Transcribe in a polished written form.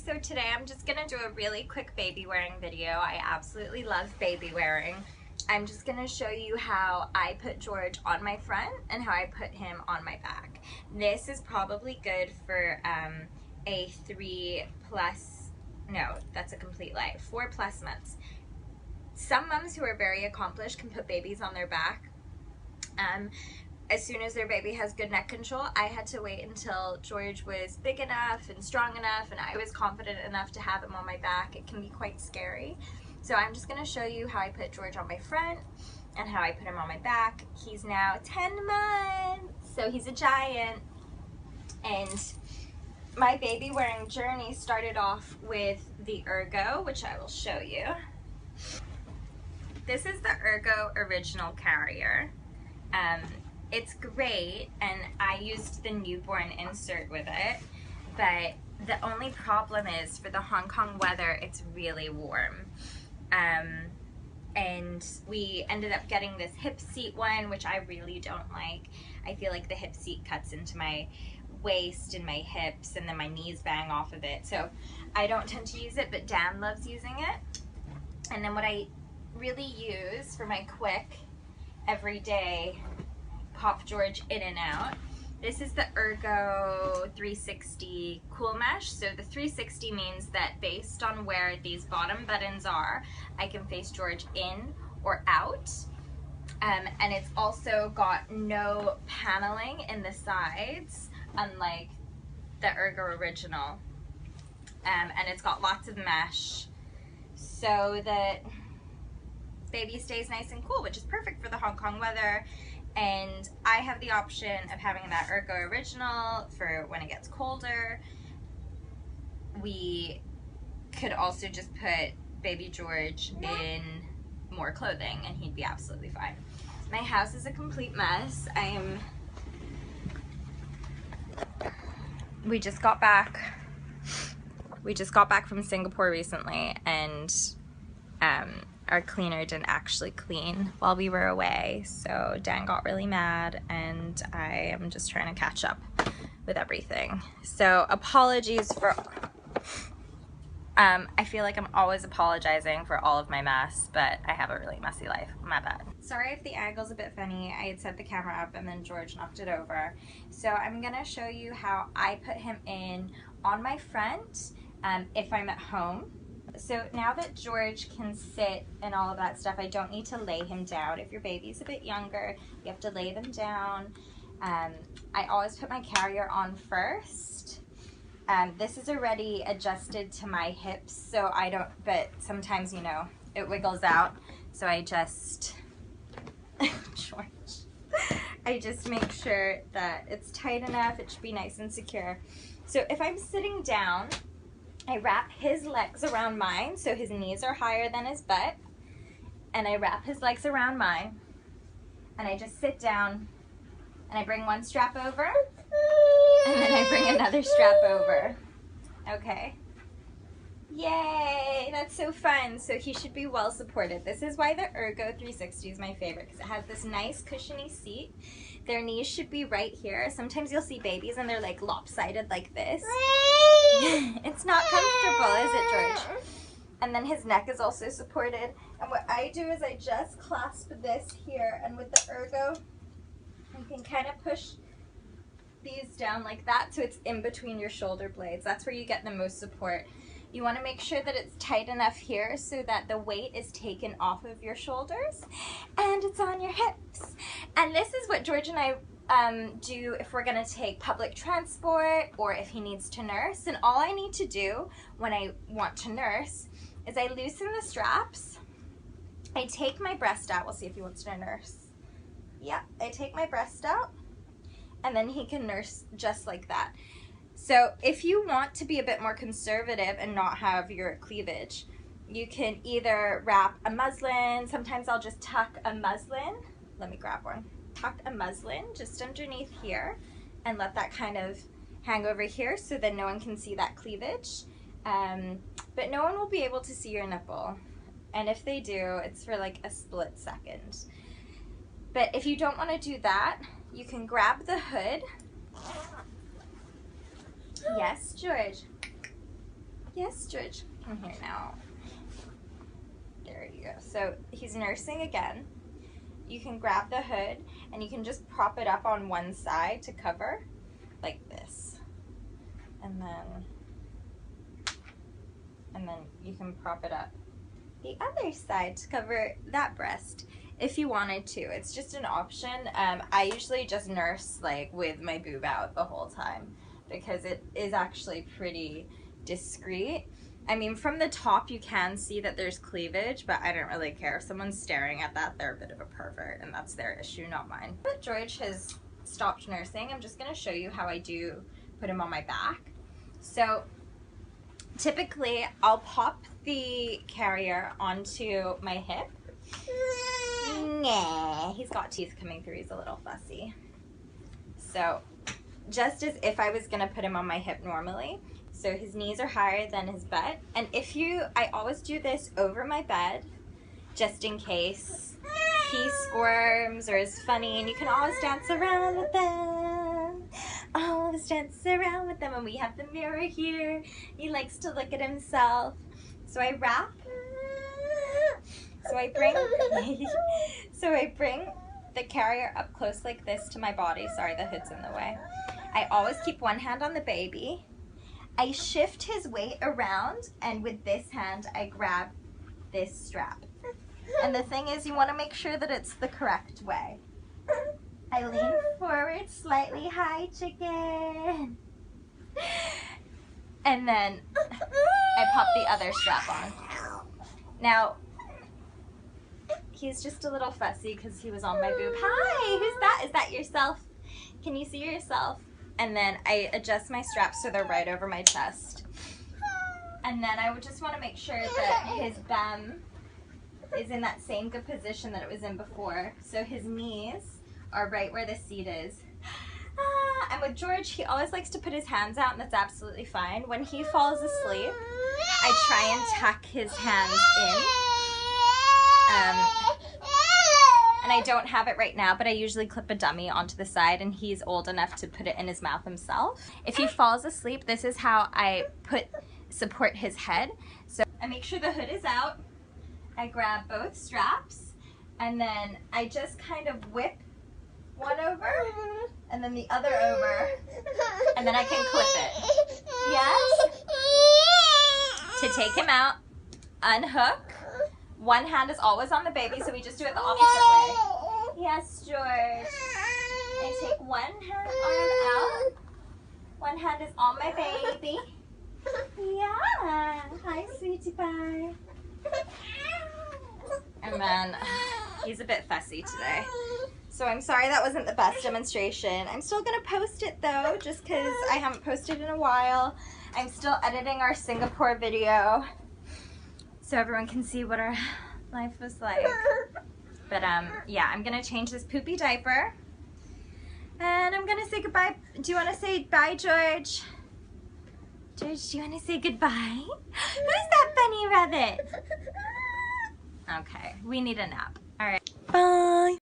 So today I'm just gonna do a really quick baby wearing video. I absolutely love baby wearing. I'm just gonna show you how I put George on my front and how I put him on my back. This is probably good for a 4+ months. Some moms who are very accomplished can put babies on their back. As soon as their baby has good neck control. I had to wait until George was big enough and strong enough and I was confident enough to have him on my back. It can be quite scary. So I'm just going to show you how I put George on my front and how I put him on my back. He's now 10 months, so he's a giant. And my baby wearing journey started off with the Ergo, which I will show you. This is the Ergo original carrier. It's great, and I used the newborn insert with it, but the only problem is for the Hong Kong weather, it's really warm. And we ended up getting this hip seat one, which I really don't like. I feel like the hip seat cuts into my waist and my hips, and then my knees bang off of it. So I don't tend to use it, but Dan loves using it. And then what I really use for my quick, everyday pop George in and out. This is the Ergo 360 cool mesh. So the 360 means that based on where these bottom buttons are, I can face George in or out. And it's also got no paneling in the sides, unlike the Ergo original. And it's got lots of mesh so that baby stays nice and cool, which is perfect for the Hong Kong weather. And I have the option of having that Ergo original for when it gets colder. We could also just put baby George in more clothing and he'd be absolutely fine. My house is a complete mess. We just got back from Singapore recently, and our cleaner didn't actually clean while we were away, so Dan got really mad and I am just trying to catch up with everything. So apologies for, I feel like I'm always apologizing for all of my mess, but I have a really messy life, my bad. Sorry if the angle's a bit funny. I had set the camera up and then George knocked it over. So I'm gonna show you how I put him in on my front if I'm at home. So now that George can sit and all of that stuff, I don't need to lay him down. If your baby's a bit younger, you have to lay them down. I always put my carrier on first. This is already adjusted to my hips, so I don't, but sometimes, you know, it wiggles out. So I just, George, I just make sure that it's tight enough. It should be nice and secure. So if I'm sitting down, I wrap his legs around mine, so his knees are higher than his butt, and I wrap his legs around mine, and I just sit down, and I bring one strap over, and then I bring another strap over. Okay. Yay, that's so fun. So he should be well supported. This is why the Ergo 360 is my favorite, because it has this nice cushiony seat. Their knees should be right here. Sometimes you'll see babies and they're like lopsided like this. It's not comfortable, is it, George? And then his neck is also supported. And what I do is I just clasp this here, and with the Ergo, you can kind of push these down like that so it's in between your shoulder blades. That's where you get the most support. You want to make sure that it's tight enough here so that the weight is taken off of your shoulders and it's on your hips. And this is what George and I do if we're going to take public transport or if he needs to nurse. And all I need to do when I want to nurse is I loosen the straps. I take my breast out. We'll see if he wants to nurse. Yeah, I take my breast out, and then he can nurse just like that. So if you want to be a bit more conservative and not have your cleavage, you can either wrap a muslin. Sometimes I'll just tuck a muslin. Let me grab one. Tuck a muslin just underneath here and let that kind of hang over here so that no one can see that cleavage. But no one will be able to see your nipple. And if they do, it's for like a split second. But if you don't want to do that, you can grab the hood. Yes, George. Yes, George. Come here now. There you go. So he's nursing again. You can grab the hood and you can just prop it up on one side to cover, like this. And then you can prop it up the other side to cover that breast if you wanted to. It's just an option. I usually just nurse like with my boob out the whole time because it is actually pretty discreet. I mean, from the top you can see that there's cleavage, but I don't really care. If someone's staring at that, they're a bit of a pervert, and that's their issue, not mine. But George has stopped nursing. I'm just gonna show you how I do put him on my back. So typically I'll pop the carrier onto my hip. Nah, he's got teeth coming through, he's a little fussy. So just as if I was gonna put him on my hip normally. So his knees are higher than his butt. And I always do this over my bed, just in case he squirms or is funny, and you can always dance around with them. Always dance around with them. And we have the mirror here. He likes to look at himself. So I wrap. So I bring the carrier up close like this to my body. Sorry, the hood's in the way. I always keep one hand on the baby. I shift his weight around, and with this hand, I grab this strap. And the thing is, you want to make sure that it's the correct way. I lean forward slightly, hi chicken. And then I pop the other strap on. Now, he's just a little fussy because he was on my boob. Hi, who's that? Is that yourself? Can you see yourself? And then I adjust my straps so they're right over my chest. And then I would just want to make sure that his bum is in that same good position that it was in before. So his knees are right where the seat is. And with George, he always likes to put his hands out, and that's absolutely fine. When he falls asleep, I try and tuck his hands in. And I don't have it right now, but I usually clip a dummy onto the side, and he's old enough to put it in his mouth himself. If he falls asleep, this is how I support his head. So I make sure the hood is out. I grab both straps, and then I just kind of whip one over, and then the other over, and then I can clip it. Yes? To take him out, unhook. One hand is always on the baby, so we just do it the opposite way. Yes, George. I take one arm out. One hand is on my baby. Yeah. Hi, sweetie pie. And then he's a bit fussy today. So I'm sorry that wasn't the best demonstration. I'm still going to post it though, just because I haven't posted in a while. I'm still editing our Singapore video, so everyone can see what our life was like. But yeah, I'm gonna change this poopy diaper, and I'm gonna say goodbye. Do you want to say bye, George? George, do you want to say goodbye? Who's that bunny rabbit? Okay, we need a nap. All right, bye.